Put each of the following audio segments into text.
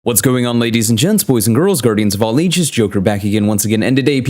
What's going on, ladies and gents, boys and girls, guardians of all ages, Joker back again once again, and today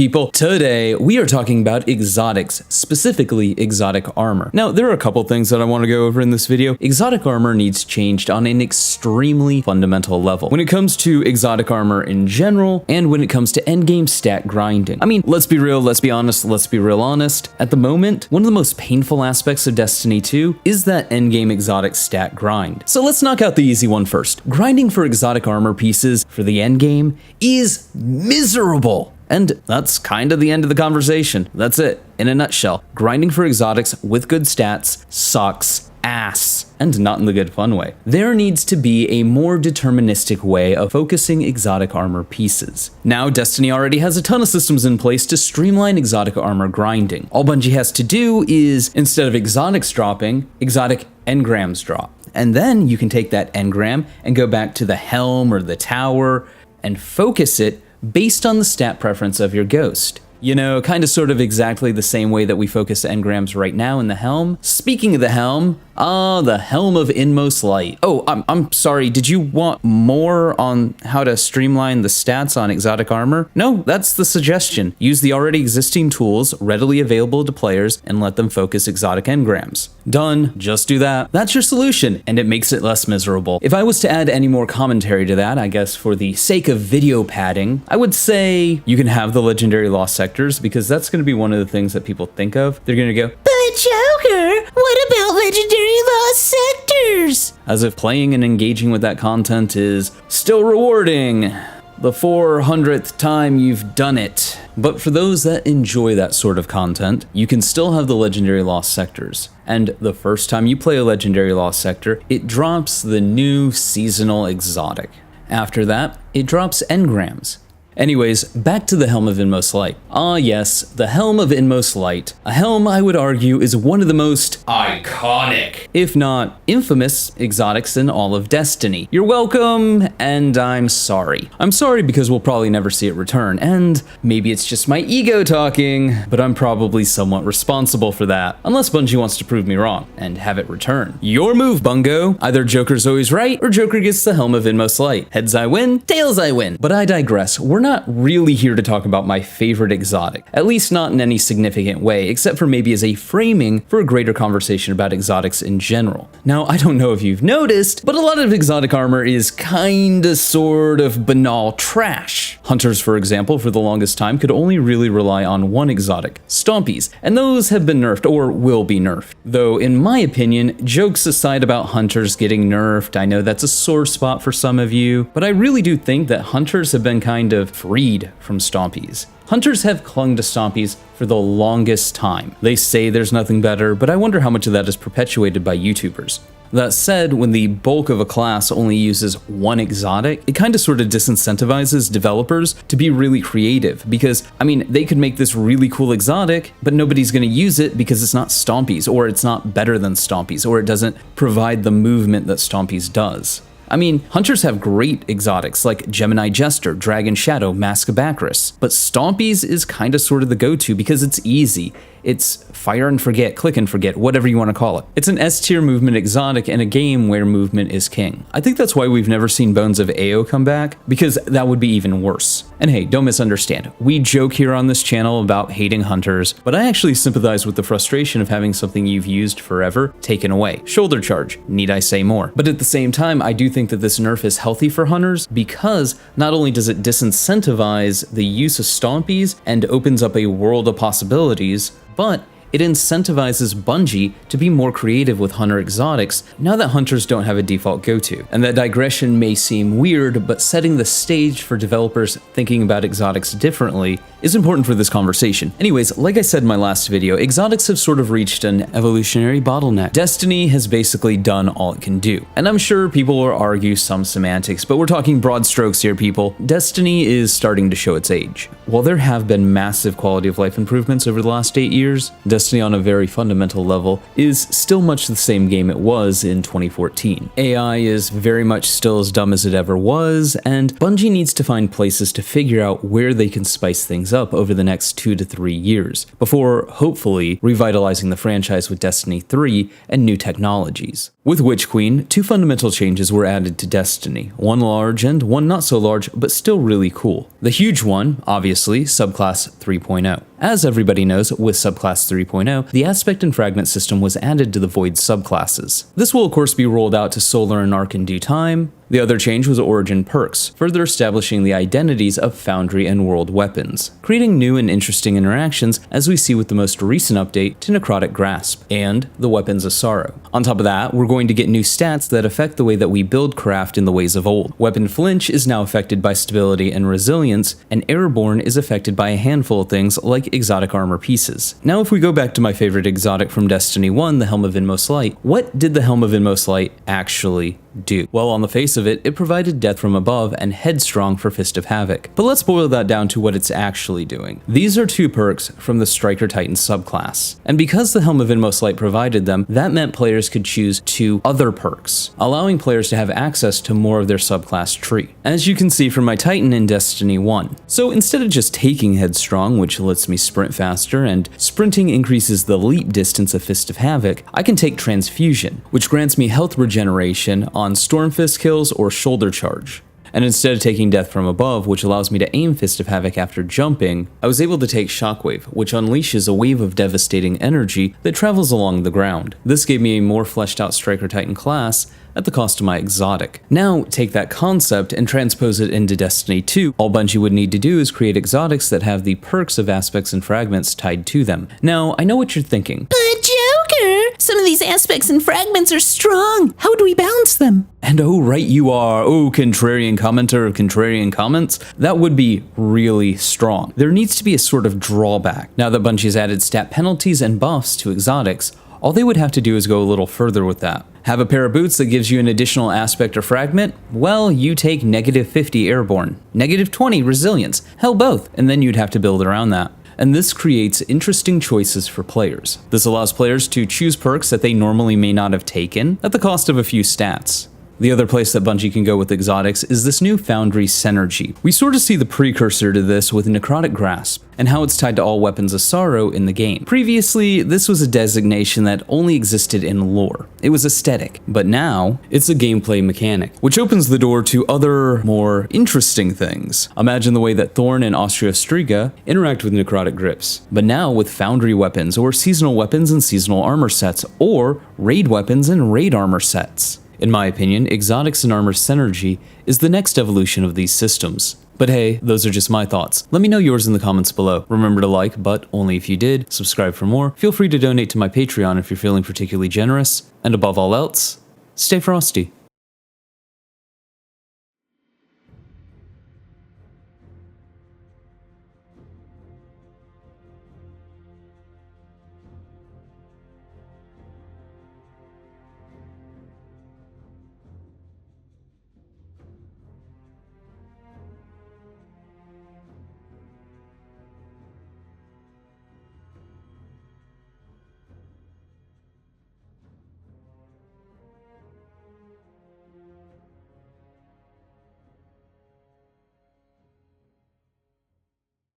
we are talking about exotics, specifically exotic armor. Now, there are a couple things that I want to go over in this video. Exotic armor needs changed on an extremely fundamental level when it comes to exotic armor in general, and when it comes to endgame stat grinding. I mean, let's be real, let's be honest, let's be real honest. At the moment, one of the most painful aspects of Destiny 2 is that endgame exotic stat grind. So let's knock out the easy one first. Grinding for exotic armor pieces for the end game is miserable. And that's kind of the end of the conversation. That's it, in a nutshell. Grinding for exotics with good stats sucks ass, and not in the good fun way. There needs to be a more deterministic way of focusing exotic armor pieces. Now, Destiny already has a ton of systems in place to streamline exotic armor grinding. All Bungie has to do is, instead of exotics dropping, exotic engrams drop. And then you can take that engram and go back to the helm or the tower and focus it based on the stat preference of your ghost. You know, kind of sort of exactly the same way that we focus engrams right now in the helm. Speaking of the helm, the Helm of Inmost Light. Oh, I'm sorry, did you want more on how to streamline the stats on exotic armor? No, that's the suggestion. Use the already existing tools readily available to players and let them focus exotic engrams. Done, just do that. That's your solution, and it makes it less miserable. If I was to add any more commentary to that, I guess for the sake of video padding, I would say you can have the legendary lost sectors, because that's going to be one of the things that people think of. They're going to go, "But Joker, what about legendary lost sectors?" As if playing and engaging with that content is still rewarding the 400th time you've done it. But for those that enjoy that sort of content, you can still have the legendary lost sectors. And the first time you play a legendary lost sector, it drops the new seasonal exotic. After that, it drops engrams. Anyways, back to the Helm of Inmost Light. Ah yes, the Helm of Inmost Light. A helm, I would argue, is one of the most iconic, if not infamous, exotics in all of Destiny. You're welcome, and I'm sorry. I'm sorry because we'll probably never see it return, and maybe it's just my ego talking, but I'm probably somewhat responsible for that, unless Bungie wants to prove me wrong and have it return. Your move, Bungo. Either Joker's always right, or Joker gets the Helm of Inmost Light. Heads I win, tails I win. But I digress. We're not really here to talk about my favorite exotic, at least not in any significant way, except for maybe as a framing for a greater conversation about exotics in general. Now, I don't know if you've noticed, but a lot of exotic armor is kinda sort of banal trash. Hunters, for example, for the longest time could only really rely on one exotic, Stompies, and those have been nerfed or will be nerfed. Though, in my opinion, jokes aside about Hunters getting nerfed, I know that's a sore spot for some of you, but I really do think that Hunters have been kind of freed from Stompies. Hunters have clung to Stompies for the longest time. They say there's nothing better, but I wonder how much of that is perpetuated by YouTubers. That said, when the bulk of a class only uses one exotic, it kind of sort of disincentivizes developers to be really creative, because, I mean, they could make this really cool exotic, but nobody's going to use it because it's not Stompies, or it's not better than Stompies, or it doesn't provide the movement that Stompies does. I mean, Hunters have great exotics like Gemini Jester, Dragon Shadow, Mask of Bacchus, but Stompies is kind of sort of the go-to because it's easy. It's fire and forget, click and forget, whatever you want to call it. It's an S-tier movement exotic in a game where movement is king. I think that's why we've never seen Bones of Ao come back, because that would be even worse. And hey, don't misunderstand. We joke here on this channel about hating Hunters, but I actually sympathize with the frustration of having something you've used forever taken away. Shoulder charge, need I say more? But at the same time, I do think that this nerf is healthy for Hunters, because not only does it disincentivize the use of Stompies and opens up a world of possibilities, but it incentivizes Bungie to be more creative with Hunter exotics now that Hunters don't have a default go-to. And that digression may seem weird, but setting the stage for developers thinking about exotics differently is important for this conversation. Anyways, like I said in my last video, exotics have sort of reached an evolutionary bottleneck. Destiny has basically done all it can do. And I'm sure people will argue some semantics, but we're talking broad strokes here, people. Destiny is starting to show its age. While there have been massive quality of life improvements over the last 8 years, Destiny on a very fundamental level is still much the same game it was in 2014. AI is very much still as dumb as it ever was, and Bungie needs to find places to figure out where they can spice things up over the next 2 to 3 years, before hopefully revitalizing the franchise with Destiny 3 and new technologies. With Witch Queen, 2 fundamental changes were added to Destiny, one large and one not so large, but still really cool. The huge one, obviously, Subclass 3.0. As everybody knows, with Subclass 3.0, the Aspect and Fragment system was added to the Void subclasses. This will of course be rolled out to Solar and Arc in due time. The other change was Origin perks, further establishing the identities of Foundry and World weapons, creating new and interesting interactions as we see with the most recent update to Necrotic Grasp, and the Weapons of Sorrow. On top of that, we're going to get new stats that affect the way that we build craft in the ways of old. Weapon Flinch is now affected by stability and resilience, and Airborne is affected by a handful of things like exotic armor pieces. Now if we go back to my favorite exotic from Destiny 1, the Helm of Inmost Light, what did the Helm of Inmost Light actually do? Well, on the face of it, it provided Death from Above and Headstrong for Fist of Havoc. But let's boil that down to what it's actually doing. These are 2 perks from the Striker Titan subclass. And because the Helm of Inmost Light provided them, that meant players could choose 2 other perks, allowing players to have access to more of their subclass tree, as you can see from my Titan in Destiny 1. So instead of just taking Headstrong, which lets me sprint faster, and sprinting increases the leap distance of Fist of Havoc, I can take Transfusion, which grants me health regeneration on Stormfist kills or Shoulder Charge. And instead of taking Death from Above, which allows me to aim Fist of Havoc after jumping, I was able to take Shockwave, which unleashes a wave of devastating energy that travels along the ground. This gave me a more fleshed out Striker Titan class at the cost of my exotic. Now, take that concept and transpose it into Destiny 2. All Bungie would need to do is create exotics that have the perks of Aspects and Fragments tied to them. Now, I know what you're thinking. But Joker, some of these Aspects and Fragments are strong. How do we balance them? And oh, right you are, oh, contrarian commenter of contrarian comments, that would be really strong. There needs to be a sort of drawback. Now that Bungie's added stat penalties and buffs to exotics, all they would have to do is go a little further with that. Have a pair of boots that gives you an additional aspect or fragment? Well, you take -50 airborne, -20 resilience, hell both, and then you'd have to build around that. And this creates interesting choices for players. This allows players to choose perks that they normally may not have taken at the cost of a few stats. The other place that Bungie can go with exotics is this new Foundry Synergy. We sort of see the precursor to this with Necrotic Grasp, and how it's tied to all Weapons of Sorrow in the game. Previously, this was a designation that only existed in lore. It was aesthetic, but now it's a gameplay mechanic, which opens the door to other, more interesting things. Imagine the way that Thorn and Austrastriga interact with Necrotic Grips, but now with Foundry weapons, or seasonal weapons and seasonal armor sets, or raid weapons and raid armor sets. In my opinion, Exotics and Armor Synergy is the next evolution of these systems. But hey, those are just my thoughts. Let me know yours in the comments below. Remember to like, but only if you did, subscribe for more, feel free to donate to my Patreon if you're feeling particularly generous, and above all else, stay frosty.